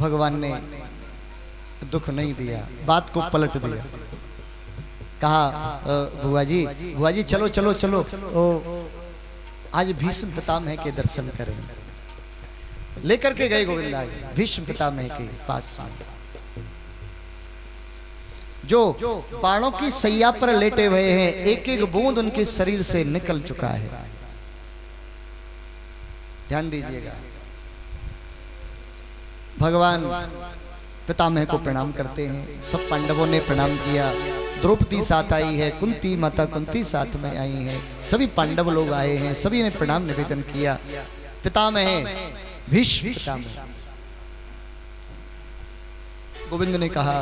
भगवान ने दुख नहीं दिया, बात को पलट दिया। कहा बुआ जी चलो चलो चलो आज भीष्म पितामह के दर्शन करें। लेकर के गए गोविंदा भीष्म पितामह के पास जो बाणों की सैया पर लेटे हुए हैं, एक एक बूंद उनके शरीर से निकल चुका है। ध्यान दीजिएगा। भगवान पितामह को प्रणाम करते हैं। सब पांडवों ने प्रणाम किया। द्रौपदी साथ आई है, कुंती माता कुंती साथ में आई है, सभी पांडव लोग आए हैं, सभी ने प्रणाम निवेदन किया। पितामह भीष्म पितामह। गोविंद ने कहा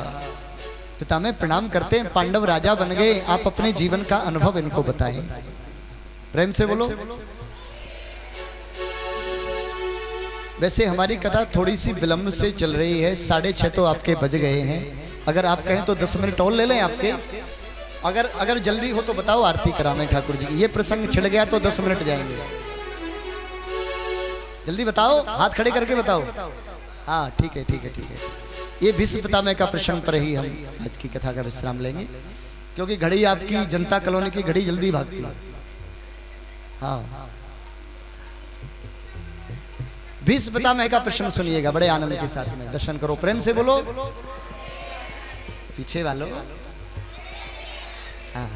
पितामह प्रणाम करते हैं, पांडव राजा बन गए, आप अपने जीवन का अनुभव इनको बताएं। प्रेम से बोलो। वैसे हमारी कथा थोड़ी सी विलंब से चल रही है, 6:30 तो आपके बज गए हैं। अगर आप कहें तो 10 मिनट और ले लें आपके। अगर जल्दी हो तो बताओ, आरती करावें ठाकुर जी की। ये प्रसंग छिड़ गया तो 10 मिनट जाएंगे। जल्दी बताओ, हाथ खड़े करके बताओ। हाँ ठीक है ठीक है ठीक है। ये भीष्म पितामह का प्रसंग पर ही हम आज की कथा का विश्राम लेंगे, क्योंकि घड़ी आपकी जनता कॉलोनी की घड़ी जल्दी भागती है। हाँ, भीष्म पितामह का प्रसंग सुनिएगा बड़े आनंद के साथ में। दर्शन करो, प्रेम से बोलो। पीछे वालों। हाँ,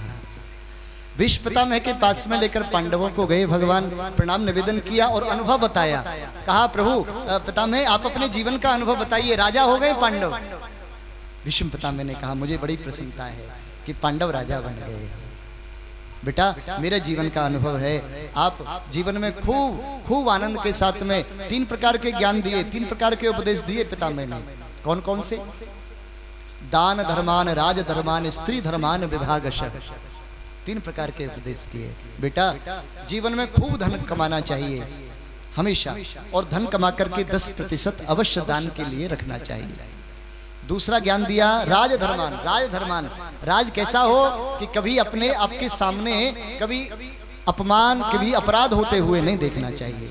भीष्म पितामह के पास में लेकर पांडवों को गए भगवान, प्रणाम निवेदन किया और अनुभव बताया। कहा प्रभु पितामह आप अपने जीवन का अनुभव बताइए, राजा हो गए पांडव। भीष्म पितामह ने कहा मुझे बड़ी प्रसन्नता है कि पांडव राजा बन गए। बेटा मेरे जीवन का अनुभव है, आप जीवन में खूब आनंद के साथ में 3 प्रकार के ज्ञान दिए, 3 प्रकार के उपदेश दिए पितामह ने। कौन कौन से? दान धर्मान, राज धर्मान, स्त्री धर्मान विभागशः। 3 प्रकार के उपदेश किए। बेटा जीवन में खूब धन कमाना चाहिए हमेशा, और धन कमा करके 10% अवश्य दान के लिए रखना चाहिए। दूसरा ज्ञान दिया राजधर्मान। राजधर्मान, राज कैसा हो कि कभी अपने आपके सामने कभी अपमान, कभी अपराध होते हुए नहीं देखना चाहिए।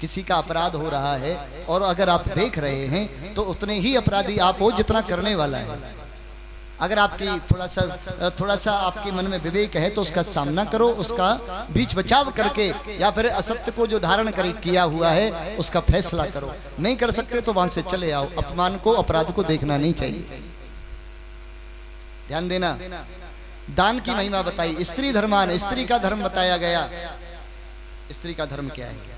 किसी का अपराध हो रहा है और अगर आप देख रहे हैं तो उतने ही अपराधी आप हो जितना करने वाला है। अगर आपकी थोड़ा सा आपके मन में विवेक है तो उसका सामना करो, उसका बीच बचाव करके, या फिर असत्य को जो धारण किया हुआ है उसका फैसला करो। नहीं कर सकते तो वहां से चले आओ। अपमान को, अपराध को देखना नहीं चाहिए। ध्यान देना। दान की महिमा बताई। स्त्री धर्मान, स्त्री का धर्म बताया गया। स्त्री का धर्म क्या है?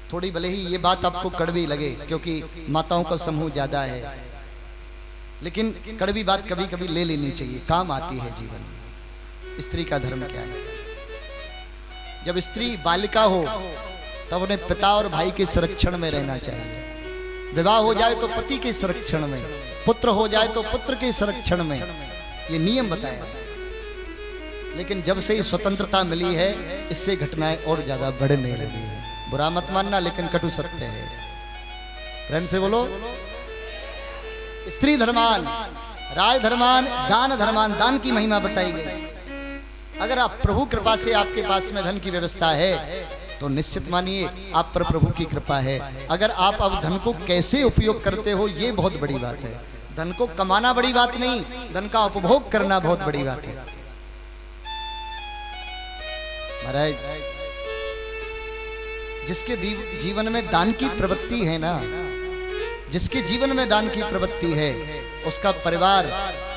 थोड़ी भले ही ये बात आपको कड़वी लगे क्योंकि माताओं का समूह ज्यादा है, लेकिन कड़वी बात कभी कभी ले लेनी चाहिए, काम आती है जीवन में। स्त्री का धर्म क्या है? जब स्त्री बालिका हो तब उन्हें पिता और भाई के संरक्षण में रहना चाहिए। विवाह हो जाए तो पति के संरक्षण में, पुत्र हो जाए तो पुत्र के संरक्षण में, ये नियम बताया। लेकिन जब से स्वतंत्रता मिली है इससे घटनाएं और ज्यादा बढ़ने लगी है। बुरा मत मानना, लेकिन कटु सत्य है। प्रेम से बोलो। स्त्री धर्मान, राज धर्मान, दान धर्मान। दान की महिमा बताई गई। अगर आप प्रभु कृपा से आपके पास में धन की व्यवस्था है तो निश्चित मानिए आप पर प्रभु की कृपा है। अगर आप अब धन को कैसे उपयोग करते हो ये बहुत बड़ी बात है। धन को कमाना बड़ी बात नहीं, धन का उपभोग करना बहुत बड़ी बात है। महाराज जिसके जीवन में दान की प्रवृत्ति है ना, जिसके जीवन में दान की प्रवृत्ति है उसका परिवार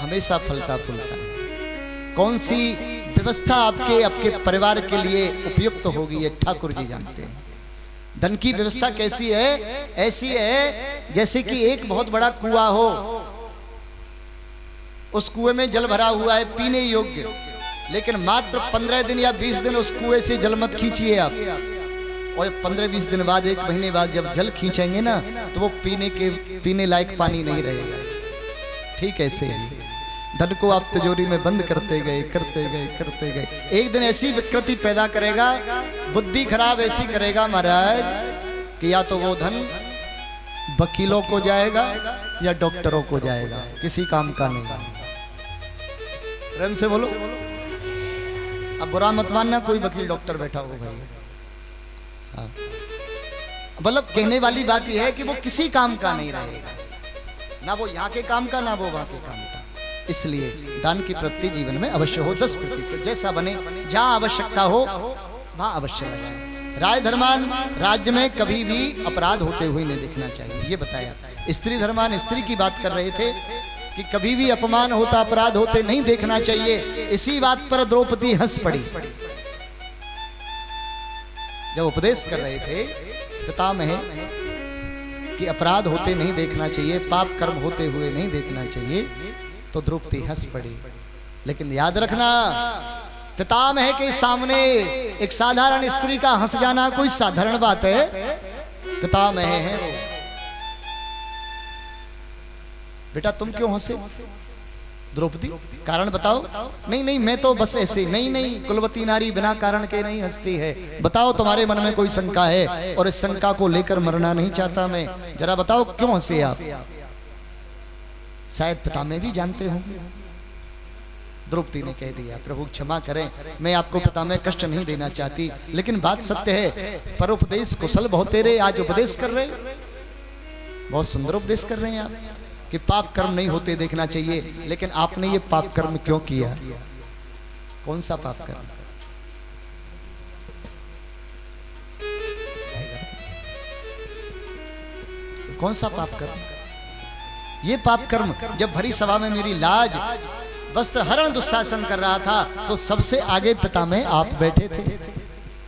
हमेशा फलता फूलता है। कौन सी व्यवस्था आपके परिवार के लिए उपयुक्त होगी ये ठाकुर जी जानते हैं। धन की व्यवस्था कैसी है? ऐसी है जैसे कि एक बहुत बड़ा कुआं हो, उस कुएं में जल भरा हुआ है पीने योग्य, लेकिन मात्र 15 दिन या 20 दिन उस कुएं से जल मत खींचिए आप। और 15-20 दिन बाद, 1 महीने बाद जब जल खींचेंगे ना तो वो पीने लायक पानी नहीं रहेगा। ठीक ऐसे ही धन को आप तिजोरी में बंद करते गए, एक दिन ऐसी विकृति पैदा करेगा, बुद्धि खराब ऐसी करेगा महाराज कि या तो वो धन वकीलों को जाएगा या डॉक्टरों को जाएगा, किसी काम का नहीं। प्रेम से बोलो। अब बुरा मत मानना कोई वकील डॉक्टर बैठा हो भाई। हाँ। मतलब कहने वाली बात यह है कि वो किसी काम का नहीं रहेगा, ना वो यहाँ के काम का ना वो वहां के काम का। इसलिए दान की प्रवृत्ति जीवन में अवश्य हो। 10% जैसा बने, जहां आवश्यकता हो वहां अवश्य लगाए। राय धर्मान राज्य में कभी भी अपराध होते हुए नहीं देखना चाहिए, ये बताया। स्त्री धर्मान स्त्री की बात कर रहे थे कि कभी भी अपमान होता, अपराध होते नहीं देखना चाहिए। इसी बात पर द्रौपदी हंस पड़ी जब उपदेश कर रहे थे पितामह कि अपराध होते नहीं देखना चाहिए, पाप कर्म होते हुए नहीं देखना चाहिए, तो द्रौपदी हंस पड़ी। लेकिन याद रखना, पितामह के सामने एक साधारण स्त्री का हंस जाना कोई साधारण बात है? पितामह है वो। बेटा तुम क्यों हंसे? द्रौपदी कारण बताओ। नहीं नहीं, मैं तो बस ऐसे। नहीं नहीं, कुलवती नारी बिना कारण के नहीं हंसती है। बताओ तुम्हारे मन में कोई शंका है, और इस शंका को लेकर मरना नहीं चाहता मैं। जरा बताओ क्यों हंसे आप? शायद पितामह भी जानते होंगे। द्रौपदी ने कह दिया, प्रभु क्षमा करें, मैं आपको पितामह कष्ट नहीं देना चाहती, लेकिन बात सत्य है। पर उपदेश कुशल बहुत तेरे, आज उपदेश कर रहे, बहुत सुंदर उपदेश कर रहे हैं आप कि पाप कर्म नहीं होते देखना चाहिए। लेकिन आपने ये पाप कर्म क्यों किया? कौन सा पाप कर्म? कौन सा पाप कर्म? ये पाप कर्म जब भरी सभा में मेरी लाज वस्त्र हरण दुशासन कर रहा था, तो सबसे आगे पितामह आप बैठे थे।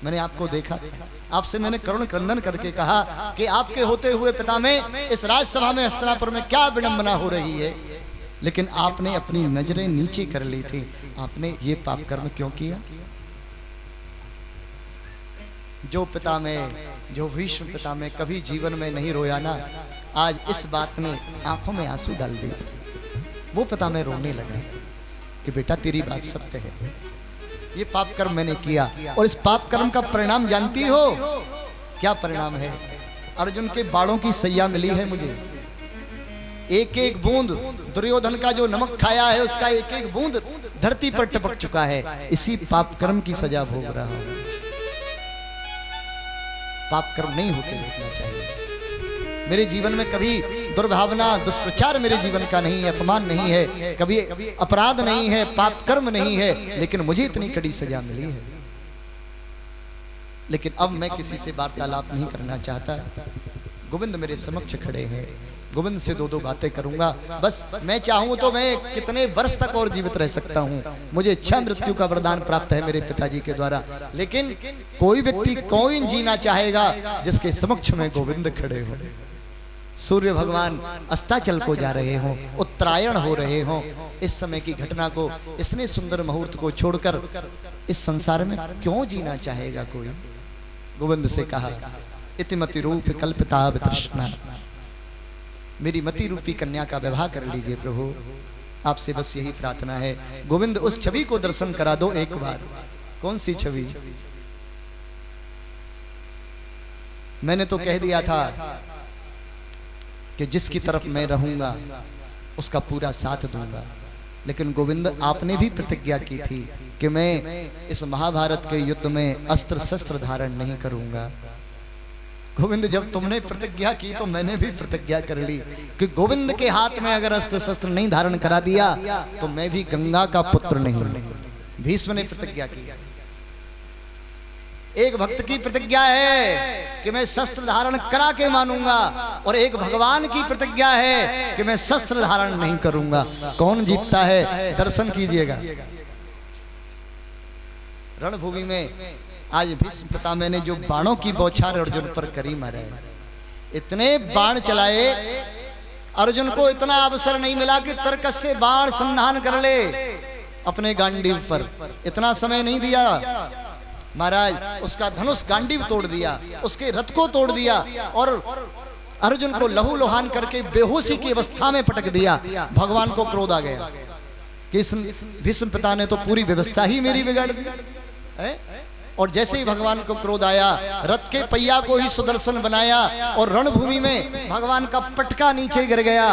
मैंने आपको देखा था, आपसे मैंने करुण क्रंदन करके कहा कि आपके होते हुए पितामह इस राजसभा में हस्तिनापुर में क्या विडंबना हो रही है। लेकिन आपने अपनी नजरें नीचे कर ली थी। आपने ये पाप कर्म क्यों किया? जो पितामह, जो भीष्म पितामह कभी जीवन में नहीं रोया ना, आज इस बात ने आंखों में आंसू डाल दिए। वो पितामह रोने लगा कि बेटा तेरी बात सत्य है, ये पाप कर्म मैंने किया। और इस पाप कर्म का परिणाम जानती हो? क्या परिणाम है? अर्जुन के बाणों की सैया मिली है मुझे। एक एक बूंद दुर्योधन का जो नमक खाया है, उसका एक एक बूंद धरती पर टपक चुका है। इसी पाप कर्म की सजा भोग रहा हूं। पाप कर्म नहीं होते देखना चाहिए। मेरे जीवन में कभी दुर्भावना, दुष्प्रचार मेरे जीवन का नहीं है, अपमान नहीं है, कभी अपराध नहीं है, पाप कर्म नहीं है, लेकिन मुझे इतनी कड़ी सजा मिली है। लेकिन अब मैं किसी से वार्तालाप नहीं करना चाहता। गोविंद मेरे समक्ष खड़े हैं, गोविंद से दो दो बातें करूंगा। बस मैं चाहूं तो मैं कितने वर्ष तक और जीवित रह सकता हूं। मुझे इच्छा मृत्यु का वरदान प्राप्त है मेरे पिताजी के द्वारा। लेकिन कोई व्यक्ति कौन जीना चाहेगा जिसके समक्ष में गोविंद खड़े हो? सूर्य भगवान अस्ताचल को जा रहे हों, उत्तरायण हो रहे हों, इस समय की घटना को, इसने सुंदर मुहूर्त को छोड़कर इस संसार में क्यों जीना चाहेगा कोई? गोविंद से कहा, इतिमति रूप कल्पिता तृष्णा, मेरी मति रूपी कन्या का विवाह कर लीजिए प्रभु। आपसे बस यही प्रार्थना है। गोविंद उस छवि को दर्शन करा दो एक बार। कौन सी छवि? मैंने तो कह दिया था कि जिसकी तरफ मैं रहूंगा उसका पूरा साथ दूंगा। लेकिन गोविंद आपने भी प्रतिज्ञा की थी कि मैं इस महाभारत के युद्ध में अस्त्र शस्त्र धारण नहीं करूंगा। गोविंद जब तुमने प्रतिज्ञा की तो मैंने भी प्रतिज्ञा कर ली कि गोविंद के हाथ में अगर अस्त्र शस्त्र नहीं धारण करा दिया तो मैं भी गंगा का पुत्र नहीं। भीष्म ने प्रतिज्ञा की। एक भक्त की प्रतिज्ञा है कि मैं शस्त्र धारण करा के मानूंगा, और एक भगवान की प्रतिज्ञा है कि मैं शस्त्र धारण नहीं करूंगा। कौन जीतता है? दर्शन कीजिएगा। रणभूमि में आज भीष्म पितामह ने जो बाणों की बौछार अर्जुन पर करी मारे, इतने बाण चलाए, अर्जुन को इतना अवसर नहीं मिला कि तर्कस से बाण संधान कर ले अपने गांडीव पर। इतना समय नहीं दिया महाराज। उसका धनुष गांडीव तोड़ दिया, उसके रथ को तोड़ दिया, और अर्जुन को लहू लुहान करके बेहोशी की अवस्था में पटक दिया। भगवान को क्रोध आ गया कि इस भीष्म पिता ने तो पूरी व्यवस्था ही मेरी बिगाड़ दी है। और जैसे ही भगवान को क्रोध आया, रथ के पहिया को ही सुदर्शन बनाया और रणभूमि में भगवान का पटका नीचे गिर गया।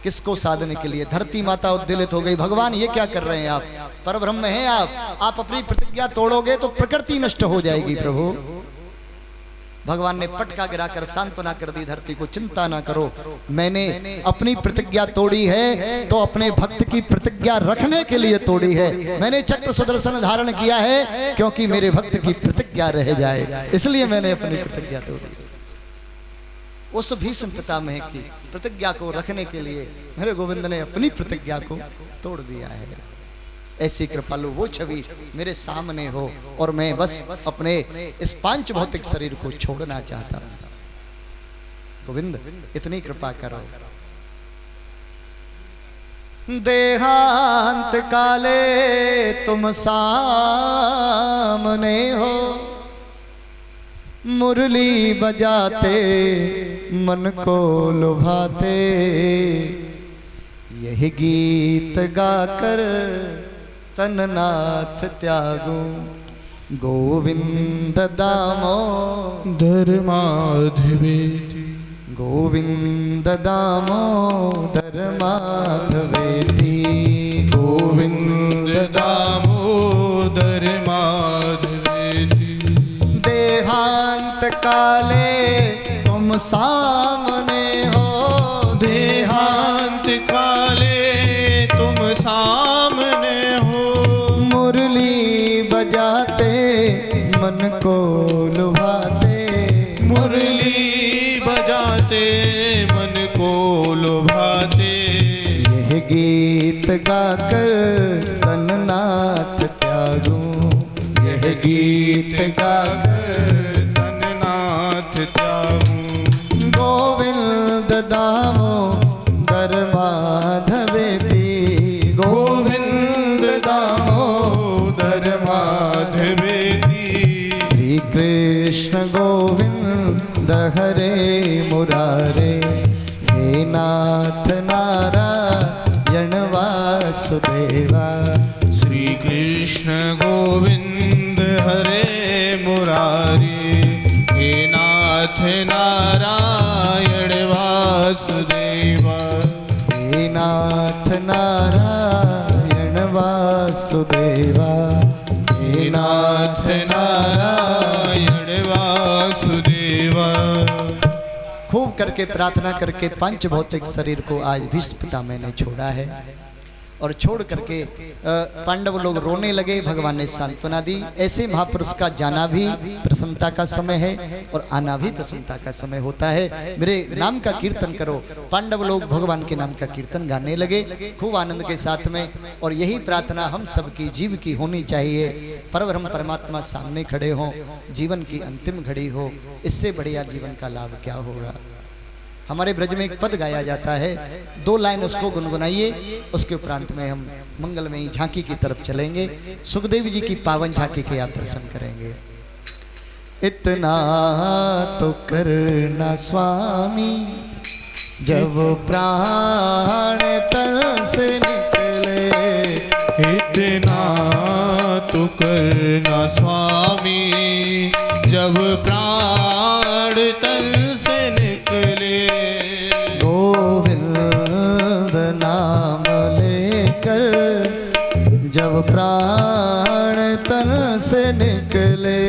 किसको साधने के लिए? धरती माता उद्वेलित हो गई। भगवान ये क्या कर रहे हैं आप? परब्रह्म हैं आप अपनी प्रतिज्ञा तोड़ोगे तो प्रकृति नष्ट हो जाएगी प्रभु। भगवान ने पटका गिराकर सांत्वना कर दी धरती को, चिंता ना करो, मैंने अपनी प्रतिज्ञा तोड़ी है तो अपने भक्त की प्रतिज्ञा रखने के लिए तोड़ी है। मैंने चक्र सुदर्शन धारण किया है क्योंकि मेरे भक्त की प्रतिज्ञा रह जाए, इसलिए मैंने अपनी प्रतिज्ञा तोड़ी। उस भीष्म पितामह की प्रतिज्ञा को रखने के लिए मेरे गोविंद ने अपनी प्रतिज्ञा को तोड़ दिया है। ऐसी कृपालु वो छवि मेरे सामने हो और मैं बस अपने इस पांच भौतिक शरीर को छोड़ना चाहता हूं। गोविंद इतनी कृपा करो। देहांत काले तुम सामने हो, मुरली बजाते मन को लुभाते, यही गीत गाकर तननाथ त्यागूं, गोविंद दामोदर माधवेति, गोविंद दामोदर माधवेति, गोविंद दामोदर माधवेति। देहांत काले तुम सामने हो, देहांत काले तुम सामने हो, मुरली बजाते मन को लुभाते, मुरली बजाते मन को लुभाते, यह गीत गाकर तननाथ त्यागूं, यह गीत गाकर तननाथ त्यागूं, गोविंद दामोदर माधवेति, गोविंद दामोदर माधवेति। श्री कृष्ण गोविंद हरे मुरारे, हे नाथ नारायण वासुदेवा। श्री कृष्ण गोविंद हरे मुरारे, हे नाथ नारायण वासुदेवा, हे नाथ नारायण वासुदेवा, हे नाथ नारायण वासुदेवा। खूब करके प्रार्थना करके पंच भौतिक शरीर को आज भीष्म पितामह ने छोड़ा है और छोड़ करके पांडव लोग रोने लगे। भगवान ने सांत्वना दी। ऐसे महापुरुष का जाना भी प्रसन्नता का समय है और आना भी प्रसन्नता का समय होता है। मेरे नाम का कीर्तन करो। पांडव लोग भगवान के नाम का कीर्तन गाने लगे खूब आनंद के साथ में। और यही प्रार्थना हम सबकी जीव की होनी चाहिए। परब्रह्म परमात्मा सामने खड़े हों, जीवन की अंतिम घड़ी हो, इससे बढ़िया जीवन का लाभ क्या होगा। हमारे ब्रज में एक पद गाया जाता है, 2 लाइन उसको गुनगुनाइए, उसके उपरांत में हम मंगलमयी झांकी की तरफ चलेंगे। सुखदेव जी की पावन झांकी के आप दर्शन करेंगे। इतना तो करना स्वामी जब प्राण तन से निकले, इतना तो करना स्वामी जब प्राण तन से निकले, गोविंद नाम लेकर जब प्राण तन से निकले,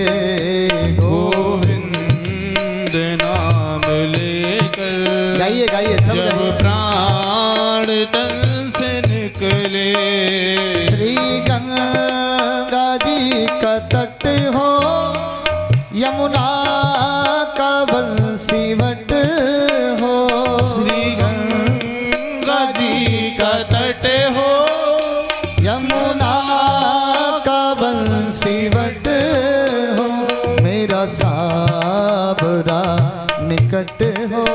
गोविंद नाम लेकर गाइए गाइए सब जब प्राण तन से निकले। श्री गंगा जी का तट हो, यमुना का बंसीवट हो, श्री गंगा जी का तट हो, यमुना का बंसीवट हो, मेरा साबरा निकट हो।